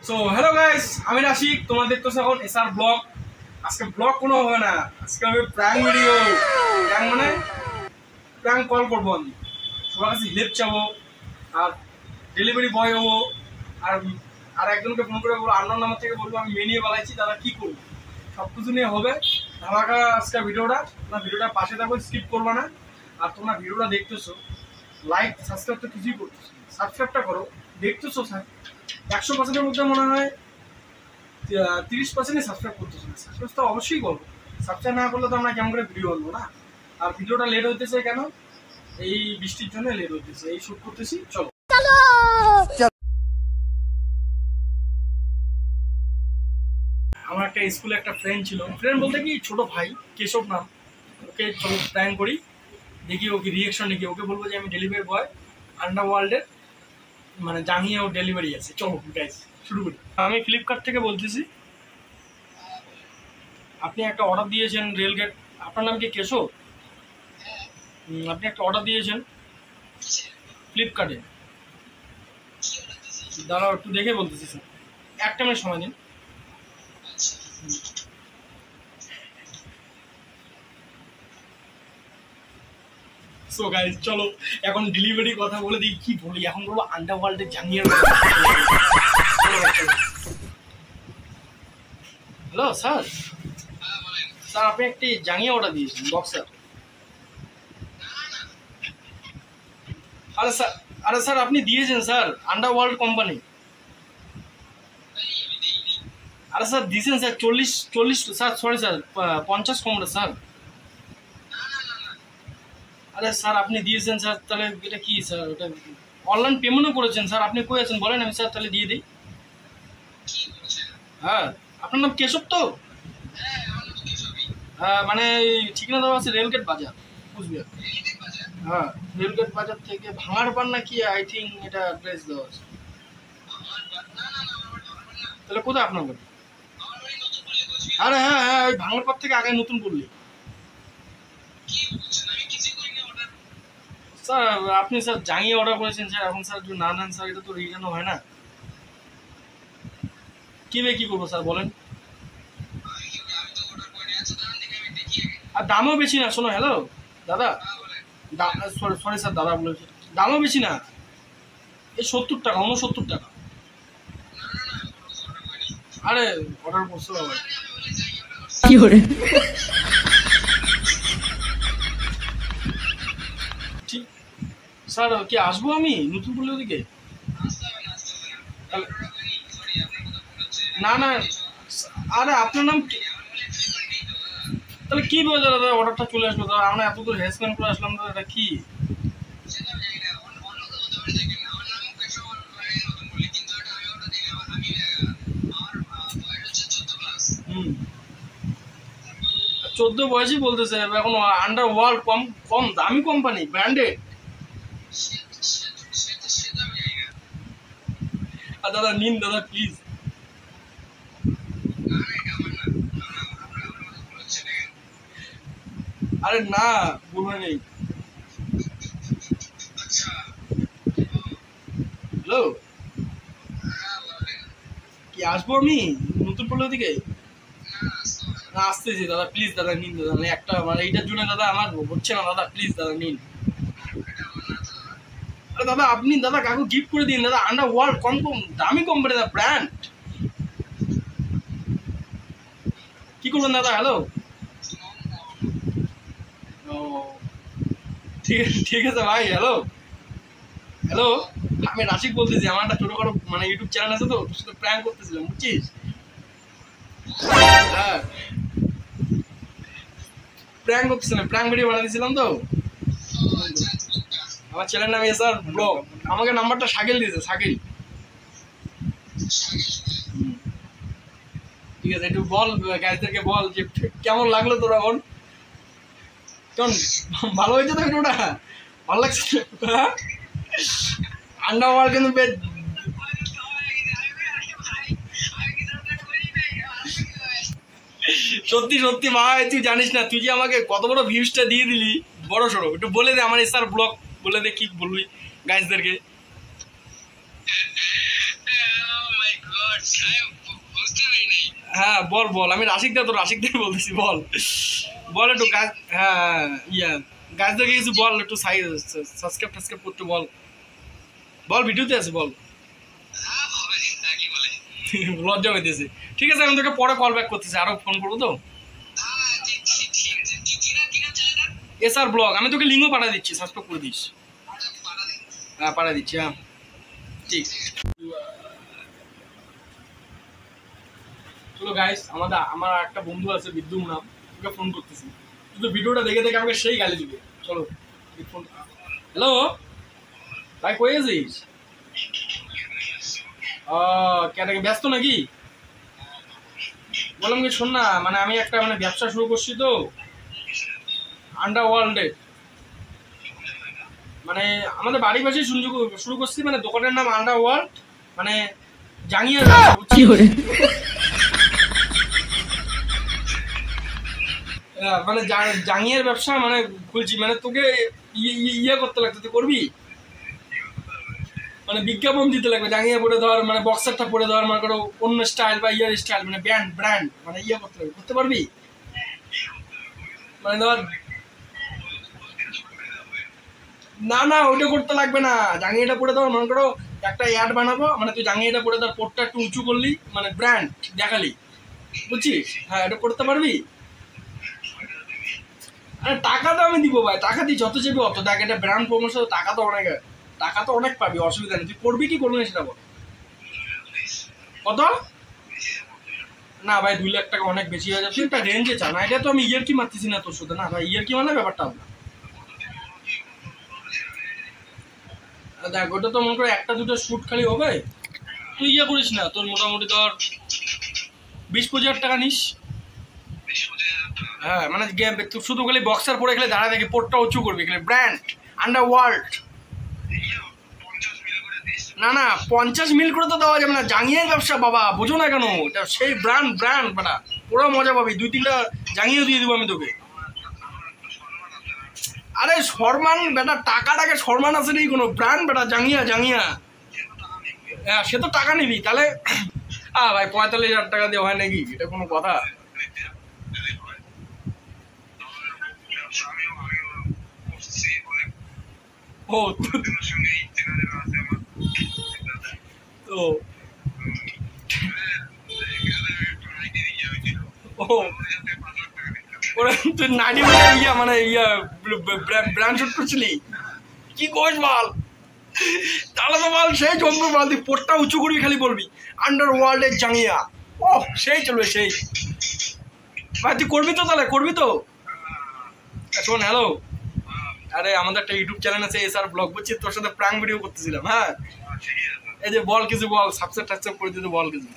So hello guys, আমি রাশিক, তোমরা দেখতেছো এখন এসআর ব্লগ। আজকে ব্লগ কোনো হবে না, আজকে হবে প্র্যাঙ্ক ভিডিও। প্র্যাঙ্ক মানে প্র্যাঙ্ক কল করবো আমি, সবার কাছে হেল্প চাবো, আর ডেলিভারি বয় হবো, আর আর একজনকে ফোন করে বলবো, আন্নার নাম্বার থেকে বলবো আমি মেনিয়ে বানাইছি, তারা কি করবো, সব কিছু নিয়ে হবে ধামাকা আজকে ভিডিওটা। তোমরা ভিডিওটা পাশে থাকো, স্কিপ করবো না। আর তোমরা ভিডিওটা দেখতেছো, লাইক সাবস্ক্রাইব তো কিছুই করতেছো, সাবস্ক্রাইবটা করো। দেখতেছো 100%-এর মধ্যে মনে হয় 30%-ই সাবস্ক্রাইব করতেছো না। সাবস্ক্রাইব তো অবশ্যই করবো, সাবস্ক্রাইব না করলে তো আমরা কেমন করে ভিডিও বানবো না। আর ভিডিওটা লেট হইতেছে কেন? এই বৃষ্টির জন্য লেট হইতেছে, এই শুট করতেছি। চলো। আমার একটা স্কুলে একটা ফ্রেন্ড ছিল, ফ্রেন্ড বলতে কি ছোট ভাই, কেশব নাম। ওকে চলো প্ল্যান করি, দেখি ওকে রিয়েকশন, দেখি ওকে বলবো যে আমি ডেলিভারি বয় আন্ডারওয়ার্ল্ডের, মানে জানিয়ে ও ডেলিভারি আছে। চলো গাইস শুরু করি। আমি ফ্লিপকার্ট থেকে বলতেছি। আপনি একটা অর্ডার দিয়েছেন রেলগেট, আপনার নাম কি কেশব? আপনি একটা অর্ডার দিয়েছেন ফ্লিপকার্টে। দাঁড়াও একটু দেখে বলতেছি স্যার, একটা মিনিট সময় দিন। সো গাইস চলো এখন ডেলিভারি কথা বলে দিই। কি বলি এখন, বলবো আন্ডারওয়ার্ল্ডে জানিয়ে। হ্যালো স্যার, স্যার আপনি একটি জাঙ্গিয়া অর্ডার দিয়েছেন বক্সার। আরে স্যার, আরে স্যার আপনি দিয়েছেন স্যার, আন্ডারওয়ার্ল্ড কোম্পানি। আরে স্যার দিয়েছেন স্যার, 40 স্যার, সরি স্যার 50 কমটা স্যার। আরে স্যার আপনি দিয়েছেন স্যার, তাহলে এটা কি স্যার? ওটা অনলাইন পেমেন্টও করেছেন স্যার, আপনি কই আছেন বলেন, আমি স্যার তাহলে দিয়ে দিই। হ্যাঁ আপনার নাম কেশব তো? হ্যাঁ মানে ঠিকানা দেওয়া আছে রেলগেট বাজার, বুঝবেন? হ্যাঁ রেলগেট বাজার থেকে ভাঙার পার নাকি, আই থিঙ্ক এটা অ্যাড্রেস দেওয়া আছে। তাহলে কোথায় আপনার বাড়ি? আরে হ্যাঁ হ্যাঁ, ওই ভাঙার পার থেকে আগে নতুন বললি। স্যার আপনি স্যার জাঙিয়ে অর্ডার করেছেন স্যার, এখন স্যার যদি না নেন স্যার, এটা তো রিটার্ন হয় না। কি করবো স্যার বলেন? আর দামও বেশি না, শোনো। হ্যালো দাদা, সরি স্যার দাদা বলেছি, দামও বেশি না, এই 70 টাকা, 69 টাকা। আরে অর্ডার করছো বাবা, কি করে? ঠিক স্যার, কি আসবো আমি নতুন বলে ওদিকে? না না, আরে আপনার নাম কি? তাহলে কি বলছে দাদা, অর্ডারটা চলে আসলো দাদা, আমরা এত দূর হেসমেন্ট করে আসলাম দাদা, এটা কি? হুম 14 বয়সই বলতেছে এখন, আন্ডার ওয়ার্ল্ড কম কম দামি কোম্পানি, ব্র্যান্ডেড। আর দাদা নিন দাদা প্লিজ। আরে না বলবে নেই। হ্যালো, কি আসবো আমি নতুন পল্লী দিকে? না আসতেছি দাদা, প্লিজ দাদা নিন দাদা, মানে একটা মানে এইটার জন্য দাদা আমার হচ্ছে না দাদা, প্লিজ দাদা নিন। আরে দাদা আপনি দাদা কাকু গিফট করে দিন দাদা, আন্ডার ওয়ার্ল্ড কম কম দামি কোম্পানি দাদা, ব্র্যান্ড। কি করবেন দাদা? হ্যালো, ও ঠিক আছে ভাই। হ্যালো হ্যালো, আমি রাশিক বলতেছি, আমার একটা ছোটখাটো মানে ইউটিউব চ্যানেল আছে, তো তোর সাথে প্র্যাঙ্ক করতেছিলাম বুঝছিস? হ্যাঁ প্র্যাঙ্ক করতেছিলাম, প্র্যাঙ্ক ভিডিও বানাতেছিলাম তো। আমার চ্যানেল নাম এসআর ব্লগ, আমাকে নাম্বারটা শাকিল দিয়েছে, শাকিল। ঠিক আছে, একটু বল গাইজদেরকে বল যে কেমন লাগলো তোর এখন, কেমন ভালো হয়েছে তো ভিডিওটা? ভালো লাগছে? আন্ডারওয়ার্ল্ড কিন্তু বেশ। সত্যি সত্যি ভাই, তুই জানিস না, তুই যে আমাকে কত বড় ভিউজটা দিয়ে দিলি, বড় সড়ো। একটু বলে দে আমার এসআর ব্লগ, বলে দে কি বলবি গাইজদেরকে। হ্যাঁ বল বল, আমি রাশিক দা, তো রাশিক দা বলতেছি, বল বল একটু গাছ। হ্যাঁ গাছদাকে কিছু বল, একটু সাবস্ক্রাইব টাসক্রাইব করতে বল, বল ভিডিওতে আছে বল। লজ্জা হইতেছে। ঠিক আছে, আমি তোকে পরে কল ব্যাক করতেছি, আরো ফোন করবো তো। এসআর ব্লগ, আমি তোকে লিঙ্কও পাঠিয়ে দিচ্ছি, সাবস্ক্রাইব করে দিস। হ্যাঁ পাঠিয়ে দিচ্ছি, হ্যাঁ ঠিক। চলো গাইস, আমার একটা বন্ধু আছে বিদ্যুৎ নাম, ওকে ফোন করতেছি, কিন্তু ভিডিওটা দেখে দেখে আমাকে সেই গালি দিবে। চলো ফোন। হ্যালো ভাই, কই আছিস? কেন ব্যস্ত নাকি? বললাম কি, শোন না, মানে আমি একটা ব্যবসা শুরু করছি তো, আন্ডারওয়ার্ল্ডে, মানে আমাদের বাড়ির পাশে শুরু করছি, মানে দোকানের নাম আন্ডারওয়ার্ল্ড, মানে জাঙ্গিয়ার মানে জাঙ্গিয়ার ব্যবসা মানে খুলছি, মানে তোকে ইয়ে করতে লাগবে, তুই করবি, মানে বিজ্ঞাপন দিতে লাগবে, জাঙ্গিয়া পরে ধর, মানে বক্সারটা পরে ধর, মনে করো অন্য স্টাইল বা ইয়ার স্টাইল, মানে ব্র্যান্ড মানে ইয়ে করতে লাগবে, করতে পারবি? মানে ধর, না না ওইটা করতে লাগবে না, জাঙ্গিয়াটা পরে ধর, মনে করো একটা অ্যাড বানাবো, মানে তুই জাঙ্গিয়াটা পরে ধর, পোটটা একটু উঁচু করলি, মানে ব্র্যান্ড দেখালি, বুঝছিস? হ্যাঁ এটা করতে পারবি? আরে টাকা তো আমি দিব ভাই, টাকা দিই, যত চেপি অত। দেখ, এটা ব্র্যান্ড প্রমোশন, টাকা তো অনেক পাবি, অসুবিধা নেই। তুই করবি কি করবি না সেটা বল। কত? না ভাই, 2 লাখ টাকা অনেক বেশি হয়ে যাবে, তুই একটা রেঞ্জে চা না, এটা তো আমি ইয়ার কি মারতেছি না তোর সাথে, না ভাই ইয়ার কি মানে ব্যাপারটা না। দেখ ওটা তো মনে করো একটা দুটো শ্যুট খালি হবে, তুই ইয়ে করিস না, তোর মোটামুটি ধর 20-25 হাজার টাকা নিস। হ্যাঁ মানে তুই শুধু খালি বক্সার পরে খেলে দাঁড়ায় দেখি, পোটটা উঁচু করবি, খালি ব্র্যান্ড আন্ডারওয়ার্ল্ড। না না 50 মিল করে তো দেওয়া যাবে না, জাঙ্গিয়ার ব্যবসা বাবা, বোঝো না কেন? এটা সেই ব্র্যান্ড বাটা, পুরো মজা পাবি, 2-3টা জাঙ্গিয়ে দিয়ে দেবো আমি তোকে। আরে সম্মান বেটা, টাকাটাকে সম্মান আছে নেই কোনো, ব্র্যান্ড বেটা, জাঙ্গিয়া। হ্যাঁ সে তো টাকা নিবি তাহলে। ভাই 45,000 টাকা দিয়ে হয় নাকি? এটা কোনো কথা? ও তো ওরা তুই নাইটি ইয়া মানে ইয়া ব্র্যান্ড শুট করছিলি, কি কোষ বল? তাহলে তো বল সেই জম্বু বল, তুই পোটটা উঁচু করবি, খালি বলবি আন্ডারওয়ার্ল্ডের জাঙ্গিয়া। ও সেই চলবে সেই। ভাই তুই করবি তো, তাহলে করবি তো? শোন হ্যালো, আরে আমাদের একটা ইউটিউব চ্যানেল আছে এসআর ব্লগ, বুঝছিস? তোর সাথে প্র্যাঙ্ক ভিডিও করতেছিলাম। হ্যাঁ এই যে বল কিছু, বল সাবস্ক্রাইব টাসক্রাইব করে দিতে বল কিছু,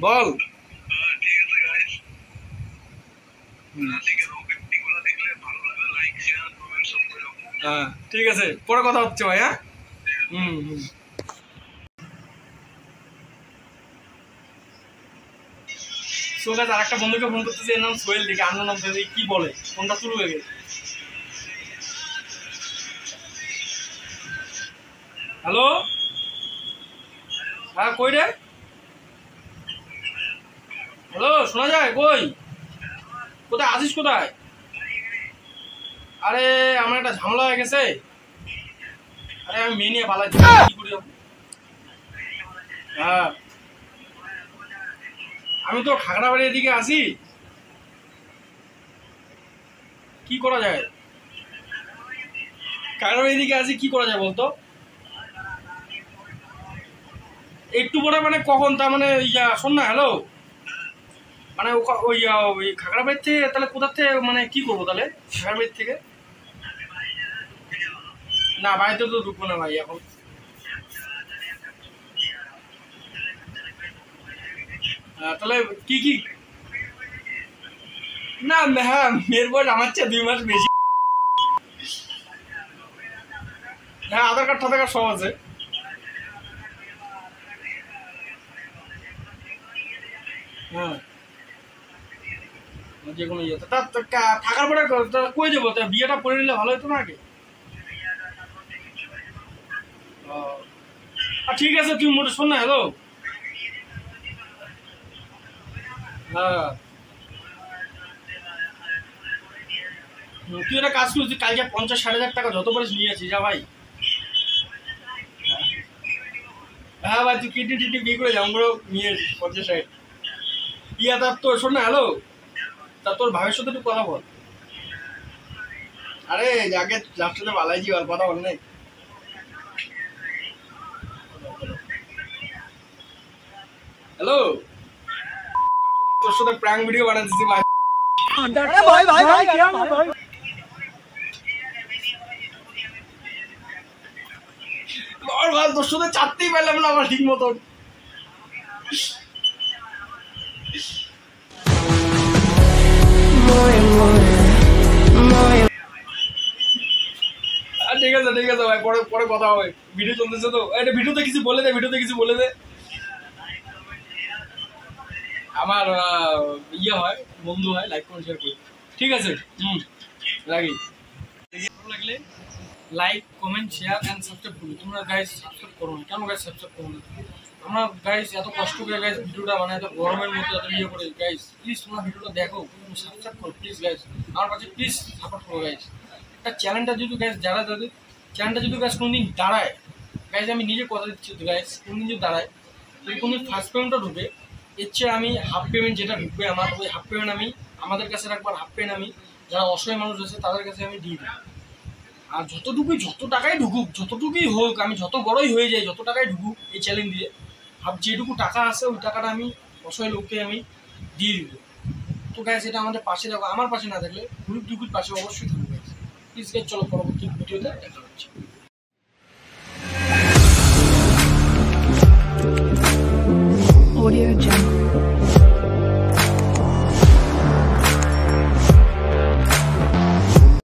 বল। হ্যাঁ ঠিক আছে, পরে কথা হচ্ছে ভাই। হ্যাঁ সো গাইস, আরেকটা বন্ধুকে ফোন করতেছি, এর নাম সোহেল, দেখি আন্ন নাম থেকে কি বলে, ফোনটা শুরু হয়ে গেছে। হ্যালো, হ্যাঁ কই রে? হ্যালো শোনা যায়? কই কোথায় আসিস, কোথায়? আরে আমার একটা ঝামেলা হয়ে গেছে, আরে আমি মেয়ে নিয়ে পালাচ্ছি, কি করি? হ্যাঁ আমি তো খাগড়াবাড়ির এদিকে আসি, কি করা যায়? খাগড়াবাড়ির এদিকে আসি, কি করা যায় বলতো? একটু পরে মানে কখন? তার মানে ইয়া শোন না, হ্যালো, মানে ওই খাগড়াবাড়ির থেকে তাহলে কোথার থেকে, মানে কি করবো তাহলে খাগড়াবাড়ির থেকে? না বাড়িতে তো ঢুকবো না ভাই এখন। তাহলে কি না, হ্যাঁ মেয়ের বয়স আমার চেয়ে 2 মাস বেশি। হ্যাঁ আধার কার্ড টাধার কার্ড সব আছে। হ্যাঁ যে কোনো ইয়ে, থাকার পরে কই যাবো? বিয়েটা করে নিলে ভালো হতো না আগে। ঠিক আছে তুই মোটে শোন না, হ্যালো, হ্যাঁ তুই একটা কাজ করছিস, কালকে 50-60 টাকা যত পারিস নিয়ে আছিস যা ভাই। হ্যাঁ ভাই তুই কিডনি টিডনি বিয়ে করে যাও নিয়ে 50-60 ইয়া। তার তোর শোন না, হ্যালো, তা তোর ভাইয়ের সাথে একটু কথা বল। আরে যাকে যার সাথে বালাইছি আর কথা বল নাই। হ্যালো, তোর সাথে প্র্যাঙ্ক ভিডিও বানাচ্ছি ভাই। ভাই ভাই ভাই क्या भाई আর ভাই তোর সাথে চাপতেই পারলাম না আমার ঠিক মতন। ঠিক আছে ঠিক আছে ভাই, পরে পরে কথা হবে, ভিডিও চলতেছে তো। এটা ভিডিওতে কিছু বলে দে, ভিডিওতে কিছু বলে দে। আমার ইয়ে হয়, বন্ধু হয়, লাইক কমেন্ট শেয়ার করি। ঠিক আছে, রাখি। ভালো লাগলে like comment share and subscribe করুন। তোমরা গাইস সাবস্ক্রাইব করো না কেন? গাইস সাবস্ক্রাইব করো না। আমরা গাইস এত কষ্ট করে গাইস ভিডিওটা বানাই, এত গরমের মধ্যে এত ইয়ে করে গাইস, প্লিজ তোমরা ভিডিওটা দেখো, সাবস্ক্রাইব করো প্লিজ গাইস। আমার কাছে প্লিজ সাপোর্ট করো গাইস। একটা চ্যানেলটা যদি গাইস যারা তাদের চ্যানেলটা যদি গাইস কোনোদিন দাঁড়ায় গাইস, আমি নিজে কথা দিচ্ছি গাইস, কোনোদিন যদি দাঁড়ায়, যদি কোনোদিন ফার্স্ট পেমেন্টটা ঢুকে, এর চেয়ে আমি হাফ পেমেন্ট যেটা ঢুকবে আমার, ওই হাফ পেমেন্ট আমি আমাদের কাছে রাখবার, হাফ পেমেন্ট আমি যারা অসহায় মানুষ আছে তাদের কাছে আমি দিয়ে দিই। আর যতটুকুই যত টাকাই ঢুকুক, যতটুকুই হোক, আমি যত বড়ই হয়ে যাই, যত টাকাই ঢুকুক এই চ্যালেঞ্জ দিয়ে, যেটুকু টাকা আছে ওই টাকাটা আমি অসহায় লোককে আমি দিয়ে দিব। তো গাইস এটা আমাদের পাশে থাকো, আমার পাশে না থাকলে গ্রুপ টুকুর পাশে অবশ্যই থাকবে গাইস। প্লিজ গাইস চলো পরবর্তী ভিডিওতে দেখা হচ্ছে। Audio Jungle.